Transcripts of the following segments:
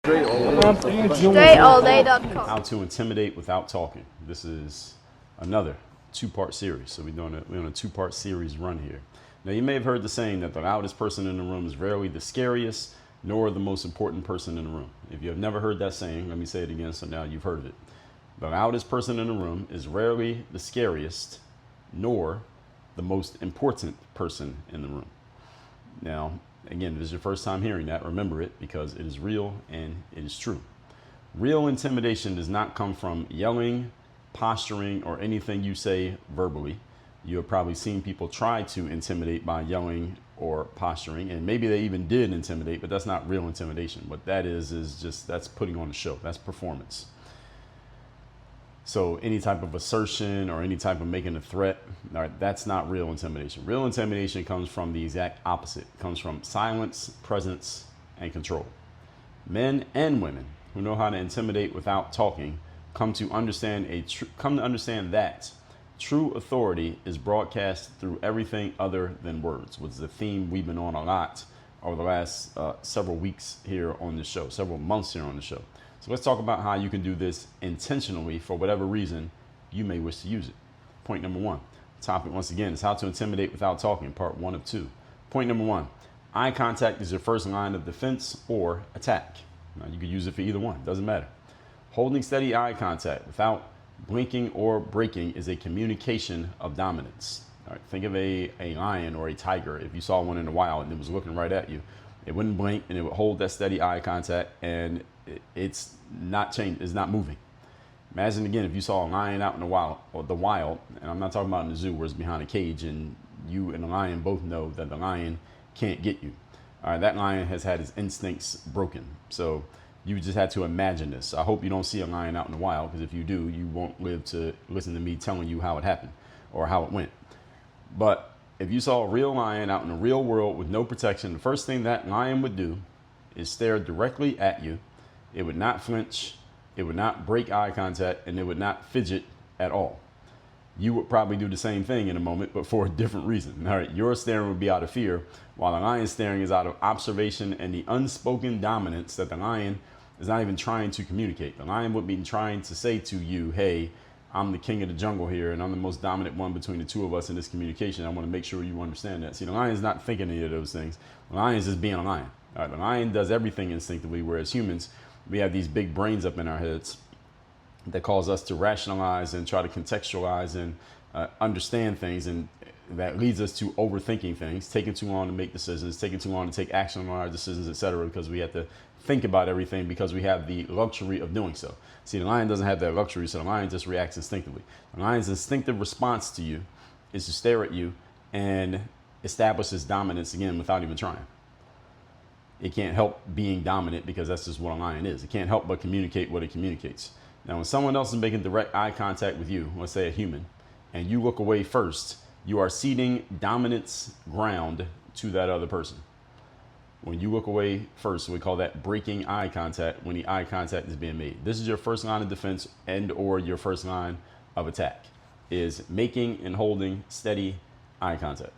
StraighTAllDay.com. How to intimidate without talking. This is another two-part series. So we're on a two-part series run here. Now you may have heard the saying that the loudest person in the room is rarely the scariest, nor the most important person in the room. If you have never heard that saying, let me say it again so now you've heard of it. The loudest person in the room is rarely the scariest, nor the most important person in the room. Now, again, if this is your first time hearing that, remember it because it is real and it is true. Real intimidation does not come from yelling, posturing, or anything you say verbally. You have probably seen people try to intimidate by yelling or posturing, and maybe they even did intimidate, but that's not real intimidation. What that is just, that's putting on a show. That's performance. So any type of assertion or any type of making a threat, all right, that's not real intimidation. Real intimidation comes from the exact opposite. It comes from silence, presence, and control. Men and women who know how to intimidate without talking come to understand that true authority is broadcast through everything other than words, which is a theme we've been on a lot over the last several weeks here on the show, several months here on the show. So let's talk about how you can do this intentionally for whatever reason you may wish to use it. Point number one, topic once again is how to intimidate without talking, part 1 of 2. Point number 1, eye contact is your first line of defense or attack. Now you could use it for either one, doesn't matter. Holding steady eye contact without blinking or breaking is a communication of dominance. All right, think of a lion or a tiger. If you saw one in the wild and it was looking right at you, it wouldn't blink and it would hold that steady eye contact and it's not changing, it's not moving. Imagine again if you saw a lion out in the wild, and I'm not talking about in the zoo where it's behind a cage and you and the lion both know that the lion can't get you. All right, that lion has had his instincts broken. So you just had to imagine this. I hope you don't see a lion out in the wild, because if you do, you won't live to listen to me telling you how it happened or how it went. But if you saw a real lion out in the real world with no protection, the first thing that lion would do is stare directly at you. It would not flinch, it would not break eye contact, and it would not fidget at all. You would probably do the same thing in a moment, but for a different reason. All right, your staring would be out of fear, while the lion's staring is out of observation and the unspoken dominance that the lion is not even trying to communicate. The lion would be trying to say to you, hey, I'm the king of the jungle here, and I'm the most dominant one between the two of us in this communication. I want to make sure you understand that. See, the lion's not thinking any of those things. The lion's just being a lion. All right, the lion does everything instinctively, whereas humans, we have these big brains up in our heads that cause us to rationalize and try to contextualize and understand things, and that leads us to overthinking things, taking too long to make decisions, taking too long to take action on our decisions, etc., because we have to think about everything because we have the luxury of doing so. See, the lion doesn't have that luxury, so the lion just reacts instinctively. The lion's instinctive response to you is to stare at you and establish its dominance again without even trying. It can't help being dominant because that's just what a lion is. It can't help but communicate what it communicates. Now, when someone else is making direct eye contact with you, let's say a human, and you look away first, you are ceding dominance ground to that other person. When you look away first, we call that breaking eye contact when the eye contact is being made. This is your first line of defense and or your first line of attack, is making and holding steady eye contact.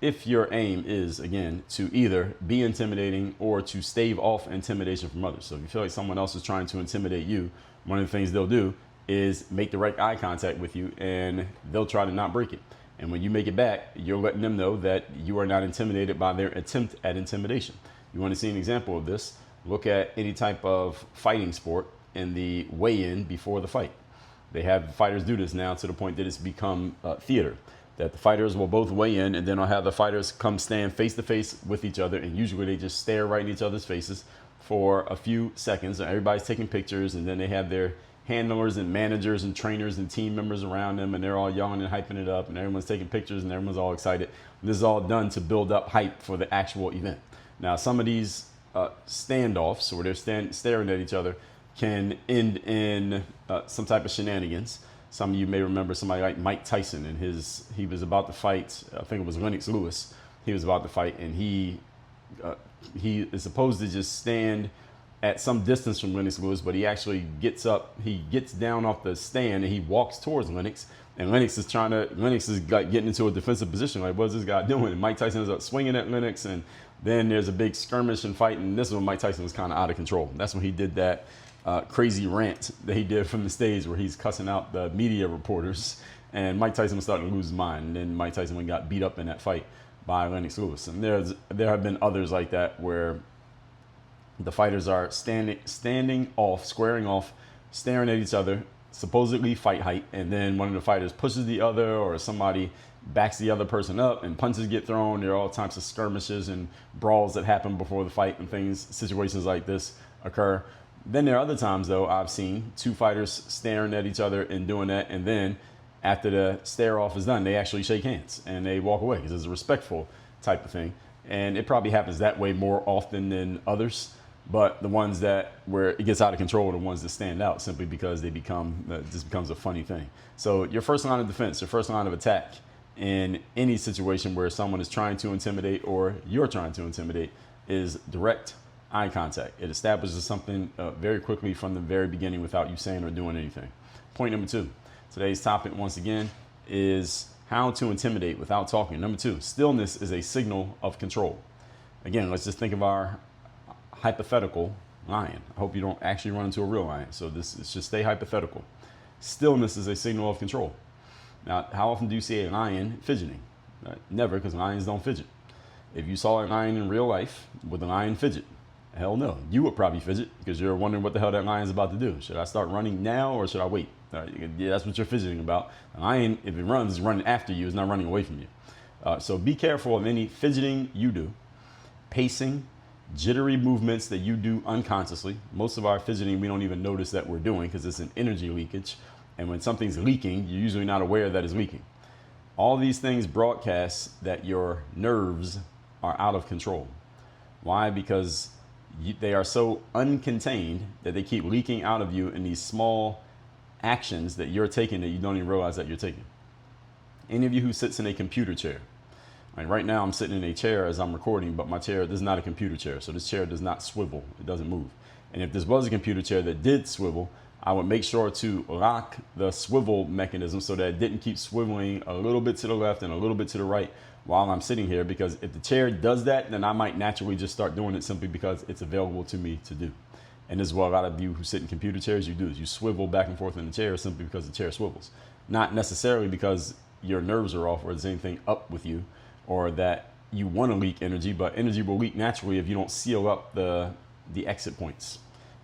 If your aim is, again, to either be intimidating or to stave off intimidation from others. So if you feel like someone else is trying to intimidate you, one of the things they'll do is make direct eye contact with you and they'll try to not break it. And when you make it back, you're letting them know that you are not intimidated by their attempt at intimidation. You want to see an example of this? Look at any type of fighting sport in the weigh-in before the fight. They have fighters do this now to the point that it's become theater. That the fighters will both weigh in and then I'll have the fighters come stand face to face with each other, and usually they just stare right in each other's faces for a few seconds. And everybody's taking pictures, and then they have their handlers and managers and trainers and team members around them, and they're all yelling and hyping it up, and everyone's taking pictures and everyone's all excited. This is all done to build up hype for the actual event. Now, some of these standoffs where they're staring at each other can end in some type of shenanigans. Some of you may remember somebody like Mike Tyson, and he was about to fight, I think it was Lennox Lewis. He was about to fight, and he is supposed to just stand at some distance from Lennox Lewis, but he actually gets up, he gets down off the stand, and he walks towards Lennox, and Lennox is like getting into a defensive position, like, what's this guy doing? And Mike Tyson is up swinging at Lennox, and Then there's a big skirmish and fight, and this is when Mike Tyson was kind of out of control. That's when he did that crazy rant that he did from the stage where he's cussing out the media reporters, and Mike Tyson was starting to lose his mind. And then Mike Tyson got beat up in that fight by Lennox Lewis. And there have been others like that where the fighters are standing off, squaring off, staring at each other, supposedly fight height, and then one of the fighters pushes the other, or somebody backs the other person up and punches get thrown. There are all types of skirmishes and brawls that happen before the fight, and situations like this occur. Then there are other times, though, I've seen two fighters staring at each other and doing that, and then after the stare off is done, they actually shake hands and they walk away because it's a respectful type of thing. And it probably happens that way more often than others. But the ones that where it gets out of control are the ones that stand out simply because they just becomes a funny thing. So your first line of defense, your first line of attack in any situation where someone is trying to intimidate or you're trying to intimidate is direct eye contact. It establishes something very quickly from the very beginning without you saying or doing anything. Point number 2. Today's topic, once again, is how to intimidate without talking. Number 2, stillness is a signal of control. Again, let's just think of our hypothetical lion. I hope you don't actually run into a real lion. So this is just stay hypothetical. Stillness is a signal of control. Now, how often do you see a lion fidgeting? Never, because lions don't fidget. If you saw a lion in real life, would the lion fidget? Hell no. You would probably fidget because you're wondering what the hell that lion's about to do. Should I start running now or should I wait? Yeah, that's what you're fidgeting about. A lion, if it runs, is running after you. It's not running away from you. So be careful of any fidgeting you do, pacing, jittery movements that you do unconsciously. Most of our fidgeting we don't even notice that we're doing because it's an energy leakage. And when something's leaking, you're usually not aware that it's leaking. All these things broadcast that your nerves are out of control. Why? Because they are so uncontained that they keep leaking out of you in these small actions that you're taking that you don't even realize that you're taking. Any of you who sits in a computer chair, like right now I'm sitting in a chair as I'm recording, but my chair, this is not a computer chair. So this chair does not swivel. It doesn't move. And if this was a computer chair that did swivel, I would make sure to lock the swivel mechanism so that it didn't keep swiveling a little bit to the left and a little bit to the right while I'm sitting here, because if the chair does that, then I might naturally just start doing it simply because it's available to me to do. And this is what a lot of you who sit in computer chairs, you do, is you swivel back and forth in the chair simply because the chair swivels. Not necessarily because your nerves are off or there's anything up with you or that you want to leak energy, but energy will leak naturally if you don't seal up the exit points.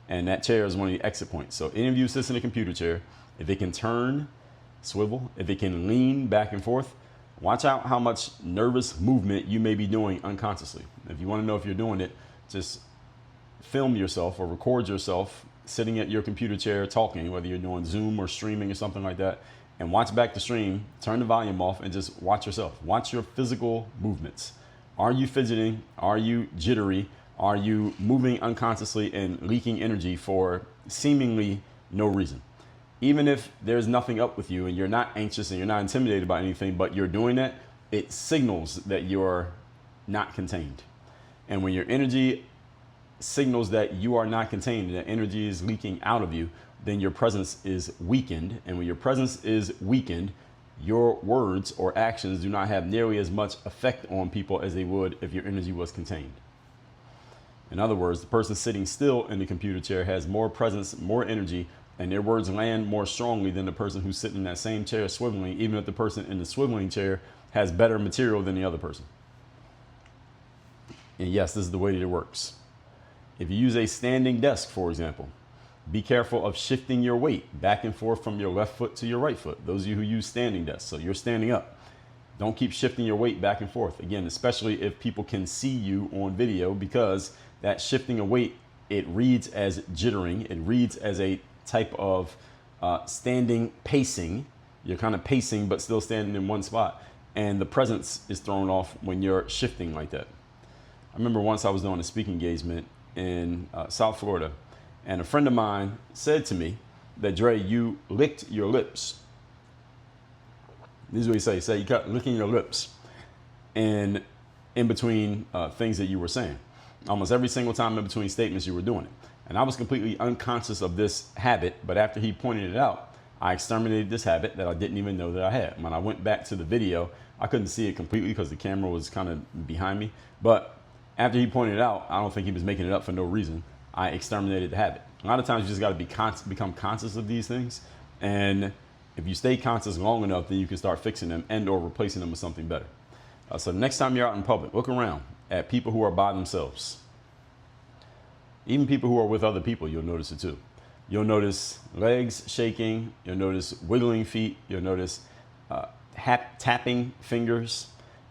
And that chair is one of the exit points. So any of you who sits in a computer chair, if it can turn, swivel, if it can lean back and forth, watch out how much nervous movement you may be doing unconsciously. If you want to know if you're doing it, just film yourself or record yourself sitting at your computer chair talking, whether you're doing Zoom or streaming or something like that, and watch back the stream, turn the volume off, and just watch yourself. Watch your physical movements. Are you fidgeting? Are you jittery? Are you moving unconsciously and leaking energy for seemingly no reason? Even if there's nothing up with you and you're not anxious and you're not intimidated by anything, but you're doing that, it signals that you're not contained. And when your energy signals that you are not contained, that energy is leaking out of you, then your presence is weakened. And when your presence is weakened, your words or actions do not have nearly as much effect on people as they would if your energy was contained. In other words, the person sitting still in the computer chair has more presence, more energy, and their words land more strongly than the person who's sitting in that same chair swiveling, even if the person in the swiveling chair has better material than the other person. And yes, this is the way that it works. If you use a standing desk, for example, be careful of shifting your weight back and forth from your left foot to your right foot. Those of you who use standing desks, so you're standing up. Don't keep shifting your weight back and forth. Again, especially if people can see you on video, because that shifting of weight, it reads as jittering. It reads as a type of standing pacing. You're kind of pacing, but still standing in one spot. And the presence is thrown off when you're shifting like that. I remember once I was doing a speaking engagement in South Florida, and a friend of mine said to me that, Dre, you licked your lips. This is what he said. You kept licking your lips and in between things that you were saying. Almost every single time in between statements you were doing it. And I was completely unconscious of this habit, but after he pointed it out, I exterminated this habit that I didn't even know that I had. When I went back to the video, I couldn't see it completely because the camera was kind of behind me. But After he pointed it out, I don't think he was making it up for no reason. I exterminated the habit. A lot of times you just got to become conscious of these things. And if you stay conscious long enough, then you can start fixing them and or replacing them with something better. So the next time you're out in public, look around at people who are by themselves. Even people who are with other people, you'll notice it too. You'll notice legs shaking. You'll notice wiggling feet. You'll notice tapping fingers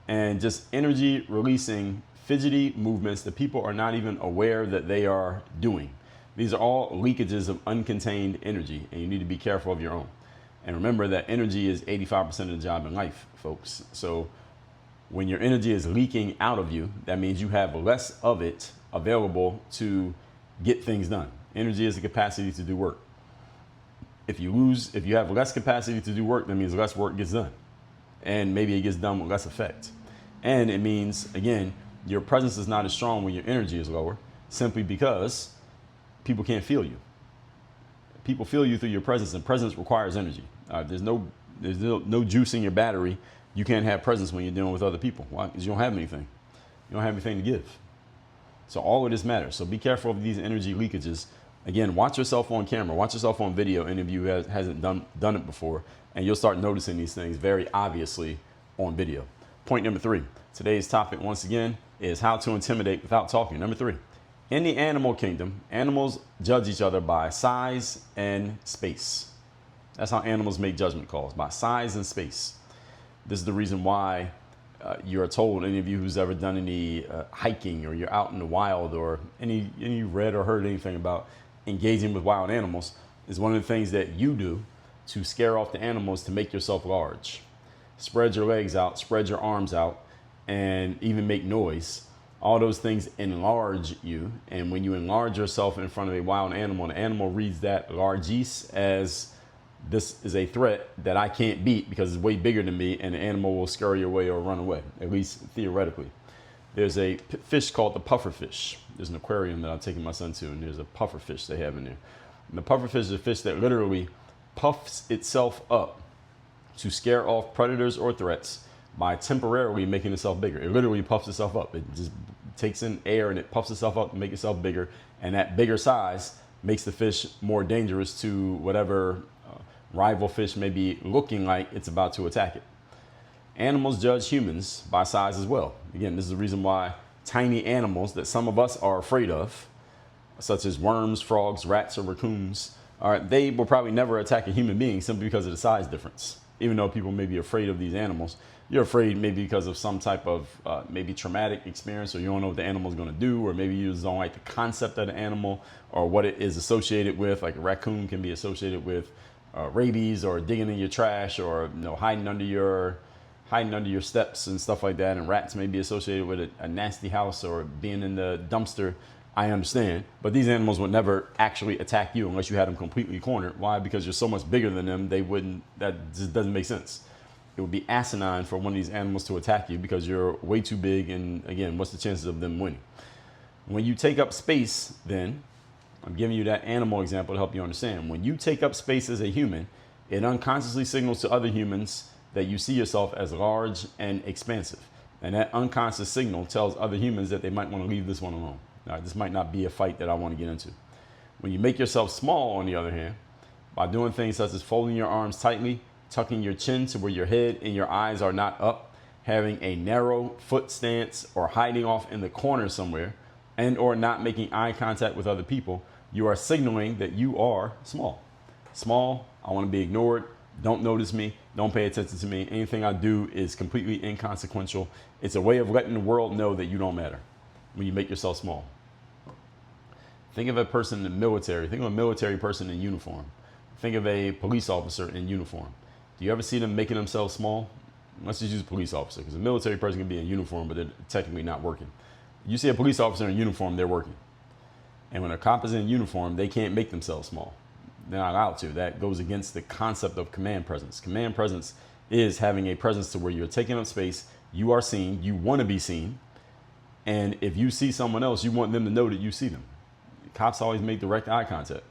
and just energy releasing fidgety movements that people are not even aware that they are doing. These are all leakages of uncontained energy, and you need to be careful of your own. And remember that energy is 85% of the job in life, folks. So when your energy is leaking out of you, that means you have less of it available to get things done. Energy is the capacity to do work. If you have less capacity to do work, that means less work gets done. And maybe it gets done with less effect. And it means, again, your presence is not as strong when your energy is lower, simply because people can't feel you. People feel you through your presence, and presence requires energy. There's no juice in your battery. You can't have presence when you're dealing with other people. Why? Because you don't have anything. You don't have anything to give. So all of this matters. So be careful of these energy leakages. Again, watch yourself on camera. Watch yourself on video. Any of you hasn't done it before, and you'll start noticing these things very obviously on video. Point number 3. Today's topic, once again, is how to intimidate without talking. Number 3. In the animal kingdom, animals judge each other by size and space. That's how animals make judgment calls, by size and space. This is the reason why you're told, any of you who's ever done any hiking, or you're out in the wild, or any read or heard anything about engaging with wild animals, is one of the things that you do to scare off the animals to make yourself large. Spread your legs out, spread your arms out, and even make noise. All those things enlarge you. And when you enlarge yourself in front of a wild animal, the animal reads that largesse as, this is a threat that I can't beat because it's way bigger than me, and the animal will scurry away or run away, at least theoretically. There's a fish called the puffer fish. There's an aquarium that I'm taking my son to, and there's a puffer fish they have in there. And the puffer fish is a fish that literally puffs itself up to scare off predators or threats by temporarily making itself bigger. It literally puffs itself up. It just takes in air and it puffs itself up to make itself bigger. And that bigger size makes the fish more dangerous to whatever rival fish may be looking like it's about to attack it. Animals judge humans by size as well. Again, this is the reason why tiny animals that some of us are afraid of, such as worms, frogs, rats, or raccoons, they will probably never attack a human being simply because of the size difference. Even though people may be afraid of these animals, you're afraid maybe because of some type of maybe traumatic experience, or you don't know what the animal is going to do, or maybe you just don't like the concept of the animal or what it is associated with. Like a raccoon can be associated with rabies, or digging in your trash, or hiding under your steps and stuff like that. And rats may be associated with a nasty house or being in the dumpster. I understand, but these animals would never actually attack you unless you had them completely cornered. Why? Because you're so much bigger than them. They wouldn't. That just doesn't make sense. It would be asinine for one of these animals to attack you because you're way too big. And again, what's the chances of them winning? When you take up space, then, I'm giving you that animal example to help you understand. When you take up space as a human, it unconsciously signals to other humans that you see yourself as large and expansive. And that unconscious signal tells other humans that they might want to leave this one alone. This might not be a fight that I want to get into. When you make yourself small, on the other hand, by doing things such as folding your arms tightly, tucking your chin to where your head and your eyes are not up, having a narrow foot stance, or hiding off in the corner somewhere, and or not making eye contact with other people, you are signaling that you are small. Small, I want to be ignored, don't notice me, don't pay attention to me, anything I do is completely inconsequential. It's a way of letting the world know that you don't matter when you make yourself small. Think of a person in the military. Think of a military person in uniform. Think of a police officer in uniform. Do you ever see them making themselves small? Let's just use a police officer, because a military person can be in uniform, but they're technically not working. You see a police officer in uniform, they're working. And when a cop is in uniform, they can't make themselves small. They're not allowed to. That goes against the concept of command presence. Command presence is having a presence to where you're taking up space, you are seen, you want to be seen, and if you see someone else, you want them to know that you see them. Cops always make direct eye contact.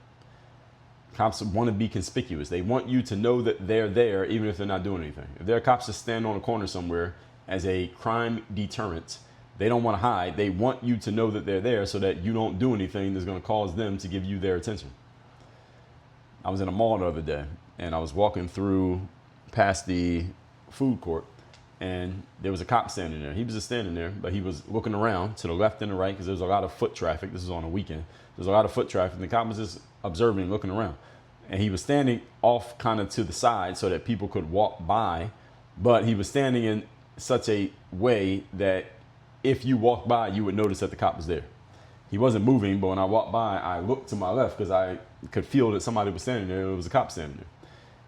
Cops want to be conspicuous. They want you to know that they're there, even if they're not doing anything. If there are cops that stand on a corner somewhere as a crime deterrent, They don't want to hide. They want you to know that they're there so that you don't do anything that's going to cause them to give you their attention. I was in a mall the other day, and I was walking through past the food court, and there was a cop standing there. He was just standing there, but he was looking around to the left and the right because there was a lot of foot traffic. This was on a weekend. There's a lot of foot traffic, and the cop was just observing, looking around. And he was standing off kind of to the side so that people could walk by, but he was standing in such a way that if you walked by, you would notice that the cop was there. He wasn't moving, but when I walked by, I looked to my left because I could feel that somebody was standing there. It was a cop standing there.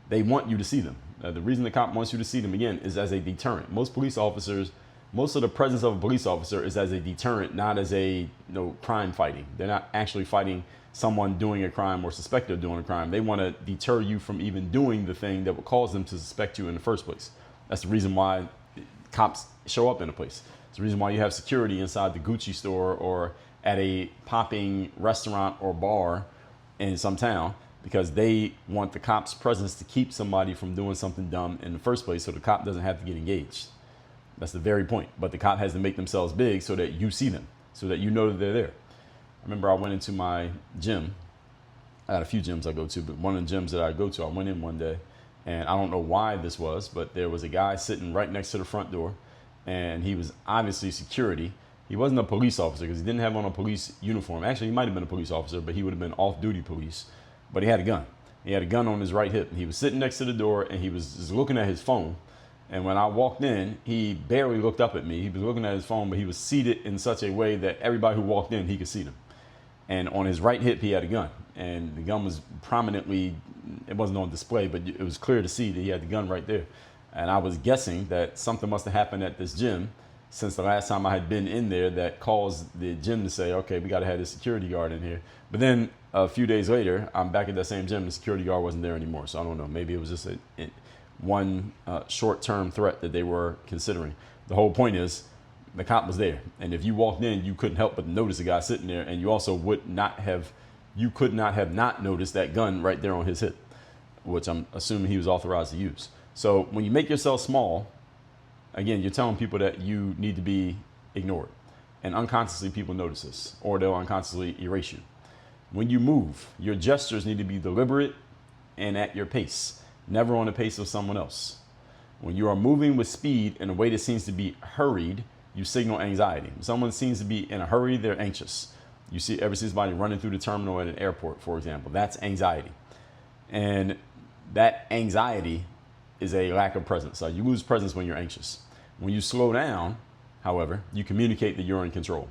They want you to see them. The reason the cop wants you to see them, again, is as a deterrent. Most police officers, most of the presence of a police officer is as a deterrent, not as a crime fighting. They're not actually fighting someone doing a crime or suspected of doing a crime. They want to deter you from even doing the thing that would cause them to suspect you in the first place. That's the reason why cops show up in a place. It's the reason why you have security inside the Gucci store or at a popping restaurant or bar in some town, because they want the cop's presence to keep somebody from doing something dumb in the first place so the cop doesn't have to get engaged. That's the very point. But the cop has to make themselves big so that you see them, so that you know that they're there. I remember I went into my gym. I got a few gyms I go to, but one of the gyms that I go to, I went in one day, and I don't know why this was, but there was a guy sitting right next to the front door, and he was obviously security. He wasn't a police officer because he didn't have on a police uniform. Actually, he might have been a police officer, but he would have been off-duty police. But he had a gun. He had a gun on his right hip. He was sitting next to the door, and he was just looking at his phone. And when I walked in, he barely looked up at me. He was looking at his phone, but he was seated in such a way that everybody who walked in, he could see them. And on his right hip, he had a gun. And the gun was prominently, it wasn't on display, but it was clear to see that he had the gun right there. And I was guessing that something must have happened at this gym since the last time I had been in there that caused the gym to say, okay, we got to have this security guard in here. But then a few days later, I'm back at that same gym. The security guard wasn't there anymore. So I don't know. Maybe it was just one short-term threat that they were considering. The whole point is the cop was there. And if you walked in, you couldn't help but notice a guy sitting there. And you also you could not have not noticed that gun right there on his hip, which I'm assuming he was authorized to use. So when you make yourself small, again, you're telling people that you need to be ignored. And unconsciously, people notice this, or they'll unconsciously erase you. When you move, your gestures need to be deliberate and at your pace, never on the pace of someone else. When you are moving with speed in a way that seems to be hurried, you signal anxiety. When someone seems to be in a hurry, they're anxious. You ever see somebody running through the terminal at an airport, for example, that's anxiety. And that anxiety is a lack of presence. So you lose presence when you're anxious. When you slow down, however, you communicate that you're in control.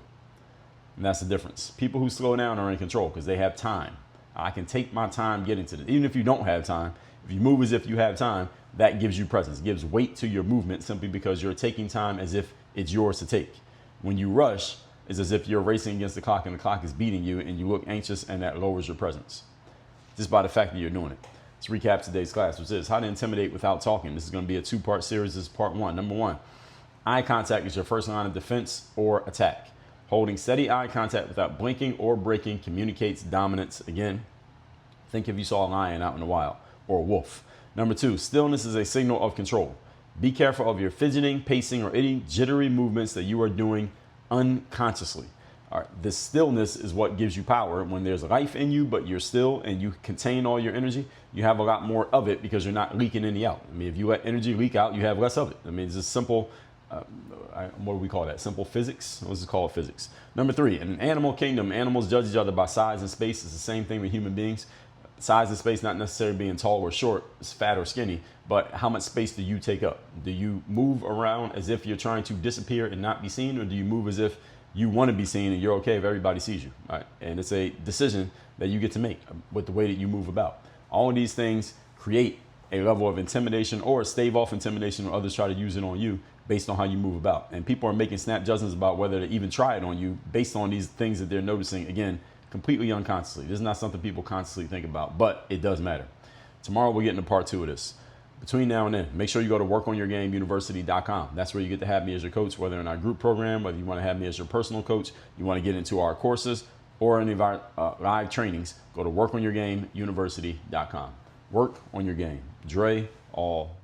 And that's the difference. People who slow down are in control because they have time. I can take my time getting to this. Even if you don't have time, if you move as if you have time, that gives you presence, gives weight to your movement simply because you're taking time as if it's yours to take. When you rush, it's as if you're racing against the clock and the clock is beating you and you look anxious, and that lowers your presence just by the fact that you're doing it. Let's recap today's class, which is how to intimidate without talking. This is going to be a two-part series. This is part one. Number one, eye contact is your first line of defense or attack. Holding steady eye contact without blinking or breaking communicates dominance. Again, think if you saw a lion out in the wild or a wolf. Number two, stillness is a signal of control. Be careful of your fidgeting, pacing, or any jittery movements that you are doing unconsciously. All right, this stillness is what gives you power. When there's life in you, but you're still and you contain all your energy, you have a lot more of it because you're not leaking any out. I mean, if you let energy leak out, you have less of it. I mean, it's just simple. What do we call that? Simple physics? Let's just call it physics. Number three, in an animal kingdom, animals judge each other by size and space. It's the same thing with human beings. Size and space, not necessarily being tall or short, fat or skinny, but how much space do you take up? Do you move around as if you're trying to disappear and not be seen, or do you move as if you want to be seen and you're okay if everybody sees you? All right? And it's a decision that you get to make with the way that you move about. All of these things create a level of intimidation or stave off intimidation when others try to use it on you based on how you move about. And people are making snap judgments about whether to even try it on you based on these things that they're noticing, again, completely unconsciously. This is not something people consciously think about, but it does matter. Tomorrow we'll get into part two of this. Between now and then, make sure you go to workonyourgameuniversity.com. That's where you get to have me as your coach, whether in our group program, whether you want to have me as your personal coach, you want to get into our courses or any of our live trainings, go to workonyourgameuniversity.com. Work on your game. Dre all